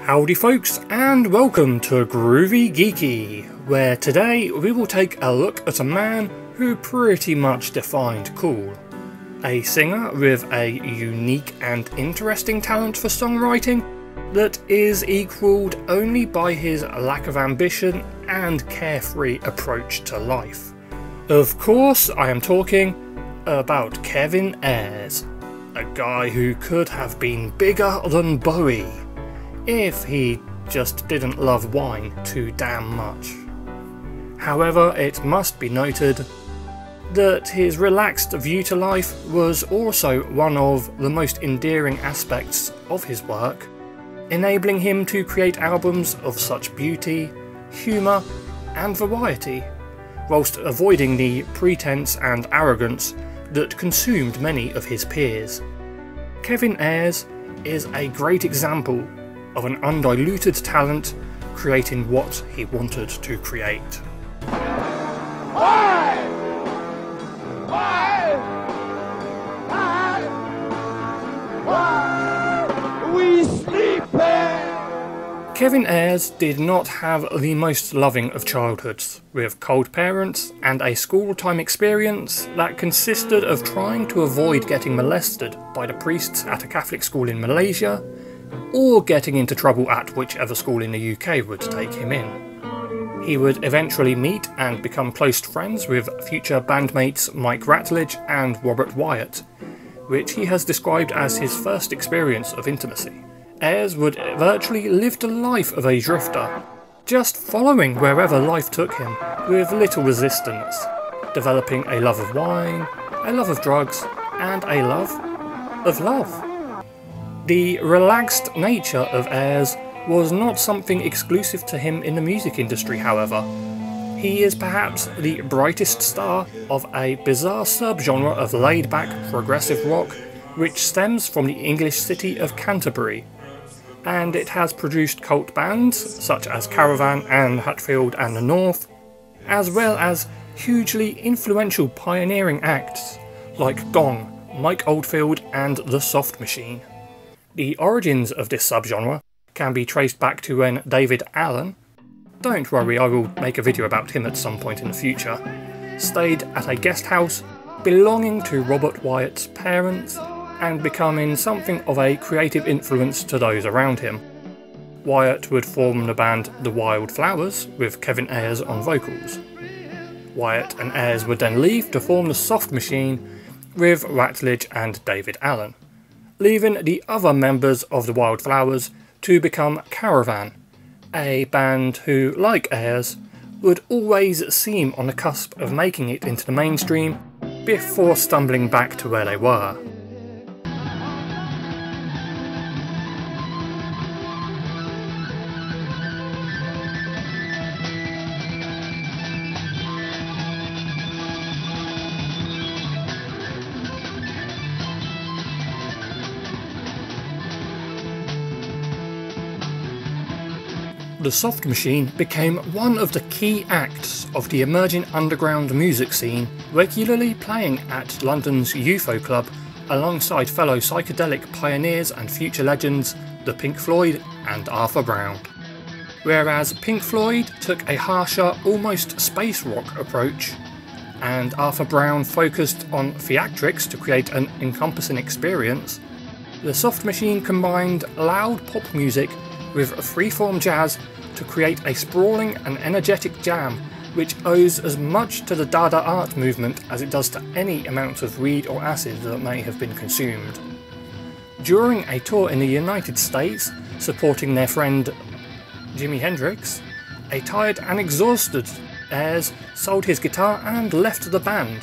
Howdy folks, and welcome to Groovy Geeky, where today we will take a look at a man who pretty much defined cool. A singer with a unique and interesting talent for songwriting that is equalled only by his lack of ambition and carefree approach to life. Of course, I am talking about Kevin Ayers, a guy who could have been bigger than Bowie if he just didn't love wine too damn much. However, it must be noted that his relaxed view to life was also one of the most endearing aspects of his work, enabling him to create albums of such beauty, humour and variety, whilst avoiding the pretense and arrogance that consumed many of his peers. Kevin Ayers is a great example of an undiluted talent creating what he wanted to create. We sleeping. Kevin Ayers did not have the most loving of childhoods, with cold parents and a school-time experience that consisted of trying to avoid getting molested by the priests at a Catholic school in Malaysia, or getting into trouble at whichever school in the UK would take him in. He would eventually meet and become close friends with future bandmates Mike Ratledge and Robert Wyatt, which he has described as his first experience of intimacy. Ayers would virtually live the life of a drifter, just following wherever life took him with little resistance, developing a love of wine, a love of drugs, and a love of love. The relaxed nature of Ayers was not something exclusive to him in the music industry, however. He is perhaps the brightest star of a bizarre subgenre of laid-back progressive rock which stems from the English city of Canterbury, and it has produced cult bands such as Caravan and Hatfield and the North, as well as hugely influential pioneering acts like Gong, Mike Oldfield and The Soft Machine. The origins of this subgenre can be traced back to when David Allen, don't worry, I will make a video about him at some point in the future, stayed at a guest house belonging to Robert Wyatt's parents and becoming something of a creative influence to those around him. Wyatt would form the band The Wildflowers with Kevin Ayers on vocals. Wyatt and Ayers would then leave to form The Soft Machine with Ratledge and David Allen, leaving the other members of the Wildflowers to become Caravan, a band who, like Ayers, would always seem on the cusp of making it into the mainstream before stumbling back to where they were. The Soft Machine became one of the key acts of the emerging underground music scene, regularly playing at London's U.F.O club alongside fellow psychedelic pioneers and future legends the Pink Floyd and Arthur Brown. Whereas Pink Floyd took a harsher, almost space rock approach, and Arthur Brown focused on theatrics to create an encompassing experience, the Soft Machine combined loud pop music with freeform jazz to create a sprawling and energetic jam which owes as much to the Dada art movement as it does to any amount of weed or acid that may have been consumed. During a tour in the United States supporting their friend Jimi Hendrix, a tired and exhausted Ayers sold his guitar and left the band,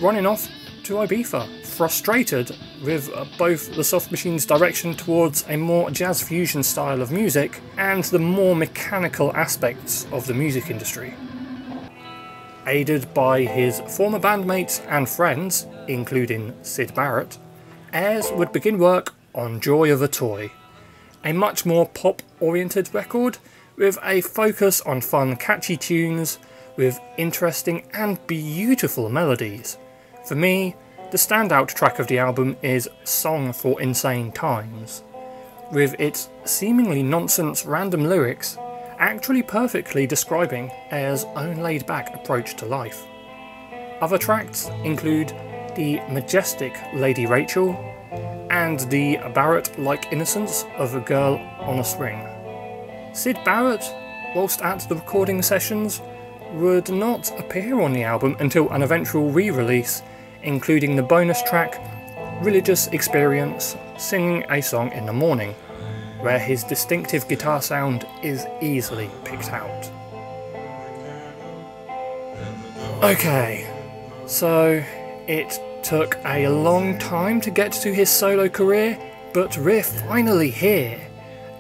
running off to Ibiza, frustrated with both the Soft Machine's direction towards a more jazz fusion style of music and the more mechanical aspects of the music industry. Aided by his former bandmates and friends, including Syd Barrett, Ayers would begin work on Joy of a Toy, a much more pop-oriented record with a focus on fun, catchy tunes with interesting and beautiful melodies. For me, the standout track of the album is Song for Insane Times, with its seemingly nonsense random lyrics actually perfectly describing Ayers' own laid-back approach to life. Other tracks include the majestic Lady Rachel and the Barrett-like innocence of a girl on a string. Syd Barrett, whilst at the recording sessions, would not appear on the album until an eventual re-release, including the bonus track Religious Experience, Singing a Song in the Morning, where his distinctive guitar sound is easily picked out. Okay, so it took a long time to get to his solo career, but we're finally here,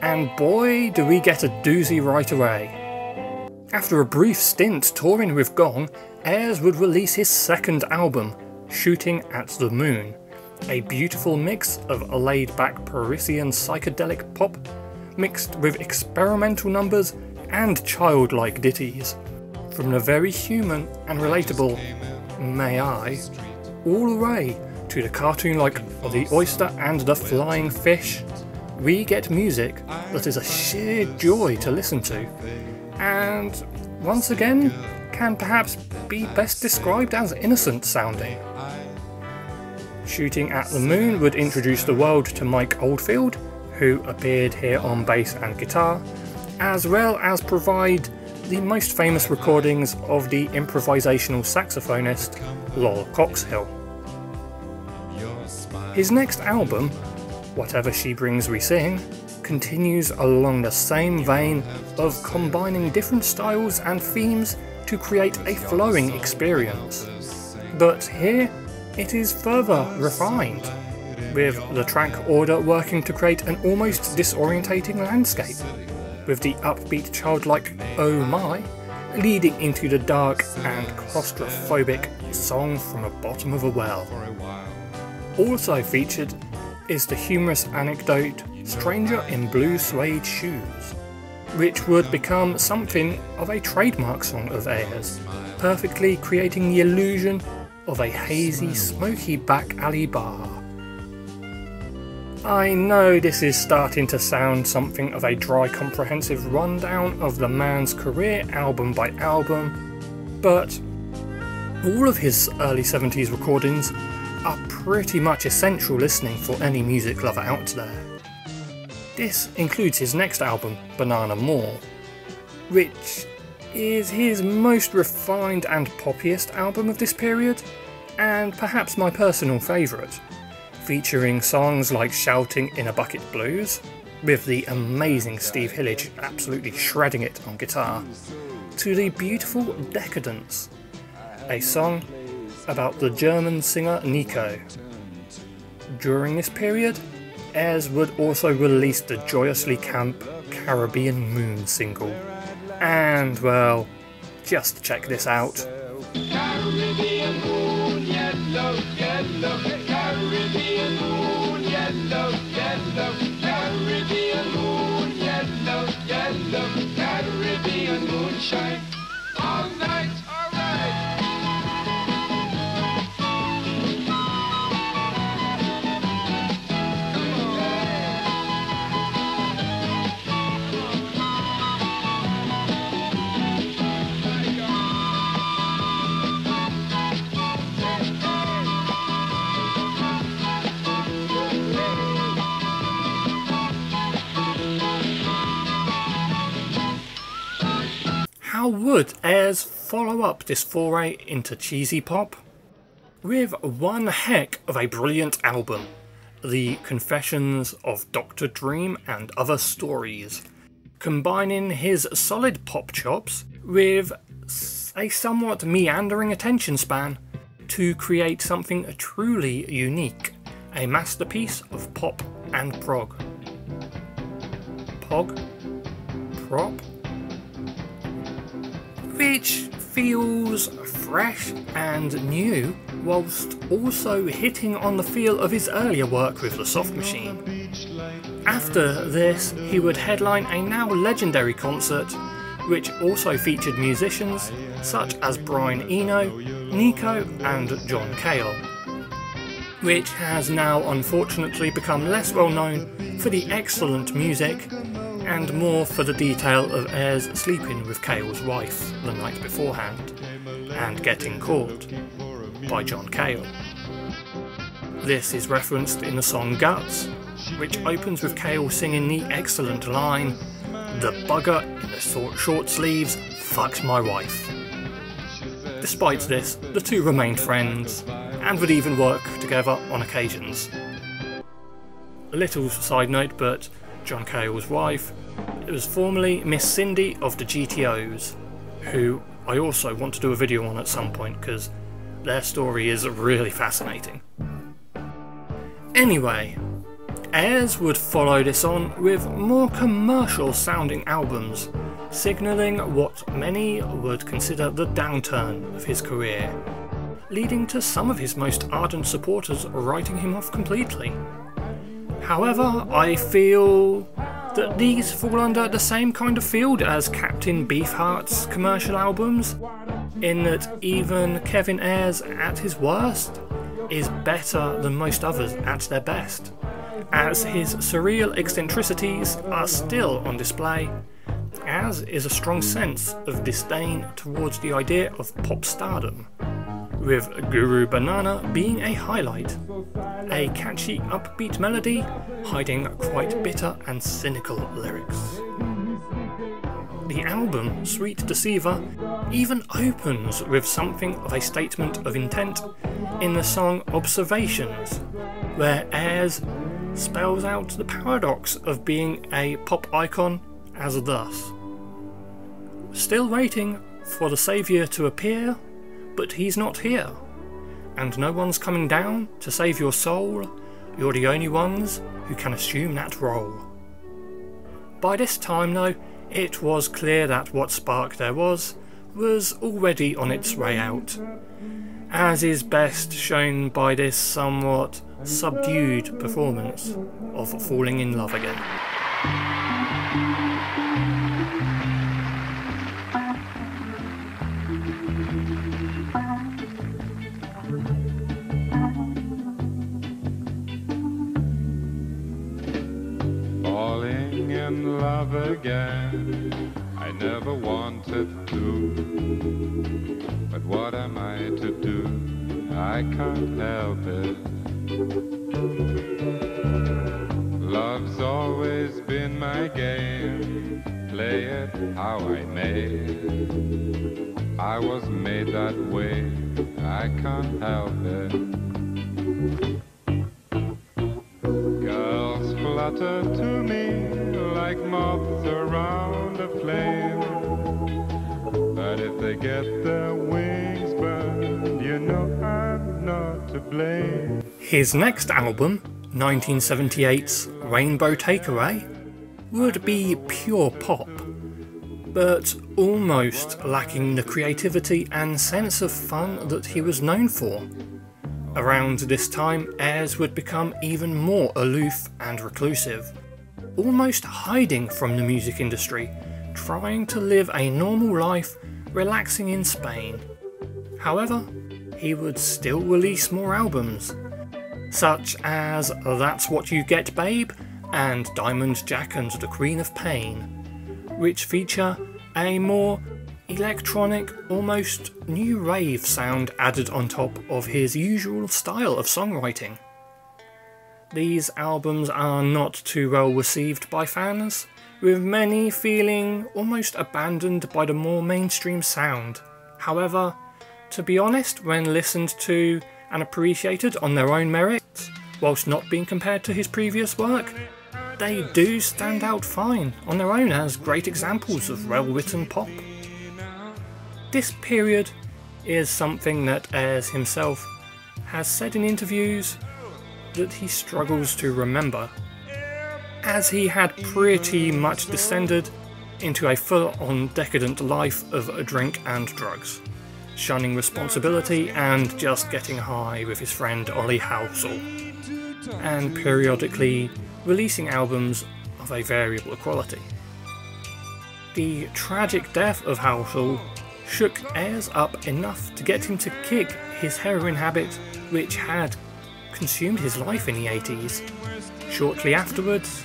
and boy do we get a doozy right away. After a brief stint touring with Gong, Ayers would release his second album, Shooting at the Moon, a beautiful mix of laid-back Parisian psychedelic pop, mixed with experimental numbers and childlike ditties. From the very human and relatable May I, all the way to the cartoon-like The Oyster and the Flying Fish, we get music that is a sheer joy to listen to, and once again can perhaps be best described as innocent sounding. Shooting at the Moon would introduce the world to Mike Oldfield, who appeared here on bass and guitar, as well as provide the most famous recordings of the improvisational saxophonist Lol Coxhill. His next album, Whatever She Brings We Sing, continues along the same vein of combining different styles and themes to create a flowing experience. But here, it is further refined, with the track order working to create an almost disorientating landscape, with the upbeat childlike Oh My leading into the dark and claustrophobic Song from the Bottom of a Well. Also featured is the humorous anecdote Stranger in Blue Suede Shoes, which would become something of a trademark song of Ayers, perfectly creating the illusion of a hazy, smoky back alley bar. I know this is starting to sound something of a dry, comprehensive rundown of the man's career album by album, but all of his early 70s recordings are pretty much essential listening for any music lover out there. This includes his next album, Banana More, which is his most refined and poppiest album of this period, and perhaps my personal favourite, featuring songs like Shouting in a Bucket Blues, with the amazing Steve Hillage absolutely shredding it on guitar, to the beautiful Decadence, a song about the German singer Nico. During this period, Ayers would also release the joyously camp Caribbean Moon single. And well, just check this out. Caribbean moon, yellow, yellow, Caribbean moon, yellow, yellow, Caribbean moon, yellow, yellow, Caribbean moonshine, all night, alright. How would Ayers follow up this foray into cheesy pop? With one heck of a brilliant album, The Confessions of Dr. Dream and Other Stories, combining his solid pop chops with a somewhat meandering attention span to create something truly unique, a masterpiece of pop and prog. Pog? Prop? Which feels fresh and new, whilst also hitting on the feel of his earlier work with the Soft Machine. After this, he would headline a now legendary concert, which also featured musicians such as Brian Eno, Nico and John Cale. which has now unfortunately become less well known for the excellent music and more for the detail of Ayers sleeping with Cale's wife the night beforehand and getting caught by John Cale. This is referenced in the song Guts, which opens with Cale singing the excellent line, "The bugger in the short sleeves fucks my wife." Despite this, the two remained friends and would even work together on occasions. A little side note, but John Cale's wife was formerly Miss Cindy of the GTOs, who I also want to do a video on at some point because their story is really fascinating. Anyway, Ayers would follow this on with more commercial sounding albums, signalling what many would consider the downturn of his career, leading to some of his most ardent supporters writing him off completely. However, I feel that these fall under the same kind of field as Captain Beefheart's commercial albums, in that even Kevin Ayers at his worst is better than most others at their best, as his surreal eccentricities are still on display, as is a strong sense of disdain towards the idea of pop stardom, with Guru Banana being a highlight, a catchy upbeat melody hiding quite bitter and cynical lyrics. The album, Sweet Deceiver, even opens with something of a statement of intent in the song Observations, where Ayers spells out the paradox of being a pop icon as thus: "Still waiting for the saviour to appear, but he's not here, and no one's coming down to save your soul, you're the only ones who can assume that role." By this time though, it was clear that what spark there was already on its way out, as is best shown by this somewhat subdued performance of Falling in Love Again. Falling in love again, I never wanted to, but what am I to do? I can't help it. Love's always been my game, play it how I may. I was made that way, I can't help it. Girls flutter to me like moths around a flame, but if they get their wings burned, you know I'm not to blame. His next album, 1978's Rainbow Takeaway, would be pure pop, but almost lacking the creativity and sense of fun that he was known for. Around this time, Ayers would become even more aloof and reclusive, almost hiding from the music industry, trying to live a normal life, relaxing in Spain. However, he would still release more albums, such as That's What You Get Babe and Diamond Jack and the Queen of Pain, which feature a more electronic, almost new rave sound added on top of his usual style of songwriting. These albums are not too well received by fans, with many feeling almost abandoned by the more mainstream sound. However, to be honest, when listened to and appreciated on their own merits, whilst not being compared to his previous work, they do stand out fine on their own as great examples of well-written pop. This period is something that Ayers himself has said in interviews that he struggles to remember, as he had pretty much descended into a full-on decadent life of drink and drugs, shunning responsibility and just getting high with his friend Ollie Halsall, and periodically releasing albums of a variable quality. The tragic death of Halsall shook Ayers up enough to get him to kick his heroin habit, which had consumed his life in the 80s. Shortly afterwards,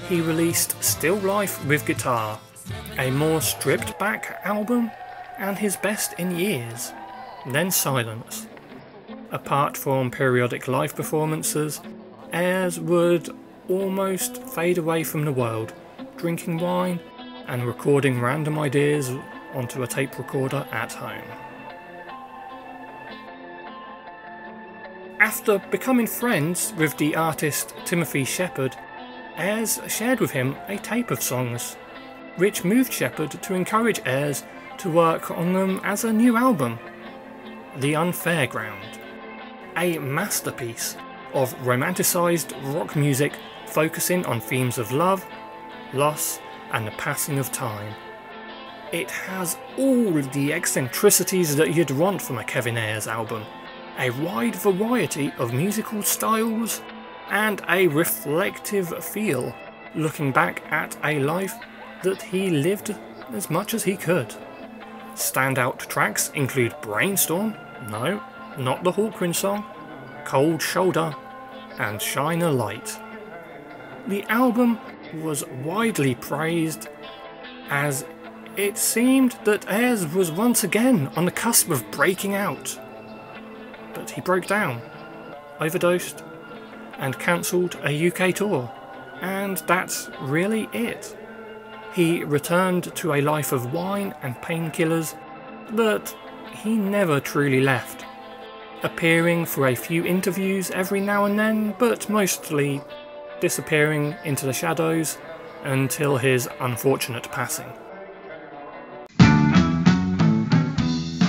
he released Still Life with Guitar, a more stripped back album, and his best in years, then silence. Apart from periodic live performances, Ayers would almost fade away from the world, drinking wine and recording random ideas onto a tape recorder at home. After becoming friends with the artist Timothy Shepard, Ayers shared with him a tape of songs, which moved Shepard to encourage Ayers to work on them as a new album, The Unfair Ground, a masterpiece of romanticised rock music focusing on themes of love, loss and the passing of time. It has all of the eccentricities that you'd want from a Kevin Ayers album, a wide variety of musical styles, and a reflective feel, looking back at a life that he lived as much as he could. Standout tracks include Brainstorm, no, not the Hawkwind song, Cold Shoulder, and Shine a Light. The album was widely praised, as it seemed that Ayers was once again on the cusp of breaking out. But he broke down, overdosed, and cancelled a UK tour, and that's really it. He returned to a life of wine and painkillers, but he never truly left, appearing for a few interviews every now and then, but mostly disappearing into the shadows until his unfortunate passing.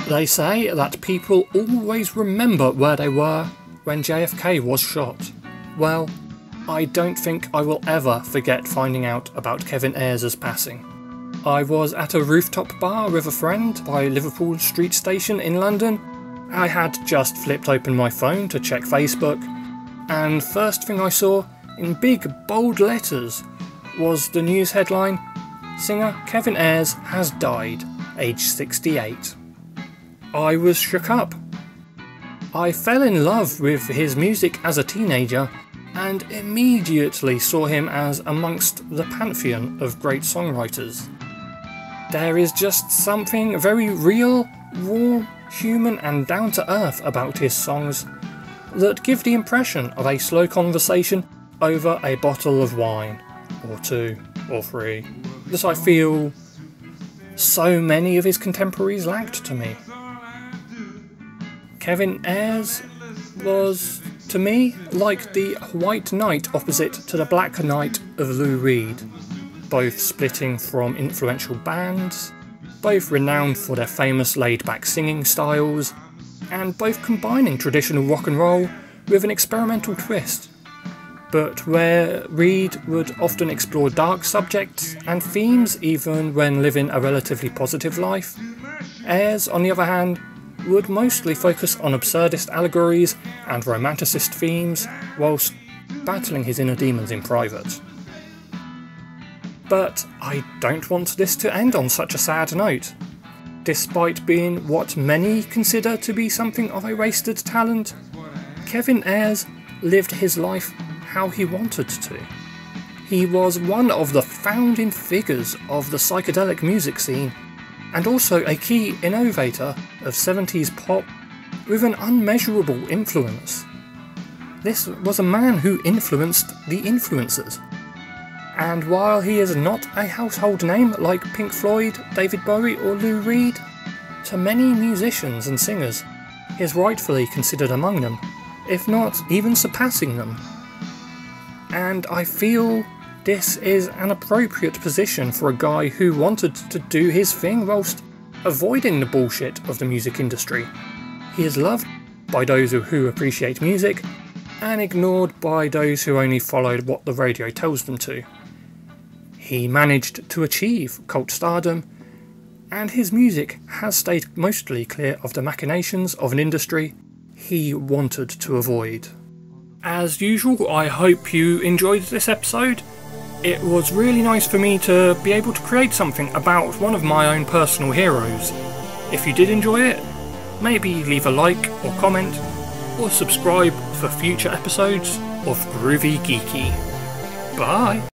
They say that people always remember where they were when JFK was shot. Well, I don't think I will ever forget finding out about Kevin Ayers' passing. I was at a rooftop bar with a friend by Liverpool Street Station in London. I had just flipped open my phone to check Facebook, and first thing I saw, in big bold letters, was the news headline, "Singer Kevin Ayers has died, aged 68. I was shook up. I fell in love with his music as a teenager and immediately saw him as amongst the pantheon of great songwriters. There is just something very real, raw, human and down to earth about his songs that give the impression of a slow conversation over a bottle of wine, or two, or three, that I feel so many of his contemporaries lacked to me. Kevin Ayers was, to me, like the White Knight opposite to the Black Knight of Lou Reed, both splitting from influential bands, both renowned for their famous laid-back singing styles, and both combining traditional rock and roll with an experimental twist. But where Reed would often explore dark subjects and themes even when living a relatively positive life, Ayers, on the other hand, would mostly focus on absurdist allegories and romanticist themes whilst battling his inner demons in private. But I don't want this to end on such a sad note. Despite being what many consider to be something of a wasted talent, Kevin Ayers lived his life how he wanted to. He was one of the founding figures of the psychedelic music scene, and also a key innovator of 70s pop with an unmeasurable influence. This was a man who influenced the influencers. And while he is not a household name like Pink Floyd, David Bowie or Lou Reed, to many musicians and singers, he is rightfully considered among them, if not even surpassing them. And I feel this is an appropriate position for a guy who wanted to do his thing whilst avoiding the bullshit of the music industry. He is loved by those who appreciate music, and ignored by those who only followed what the radio tells them to. He managed to achieve cult stardom, and his music has stayed mostly clear of the machinations of an industry he wanted to avoid. As usual, I hope you enjoyed this episode. It was really nice for me to be able to create something about one of my own personal heroes. If you did enjoy it, maybe leave a like or comment, or subscribe for future episodes of Groovy Geeky. Bye!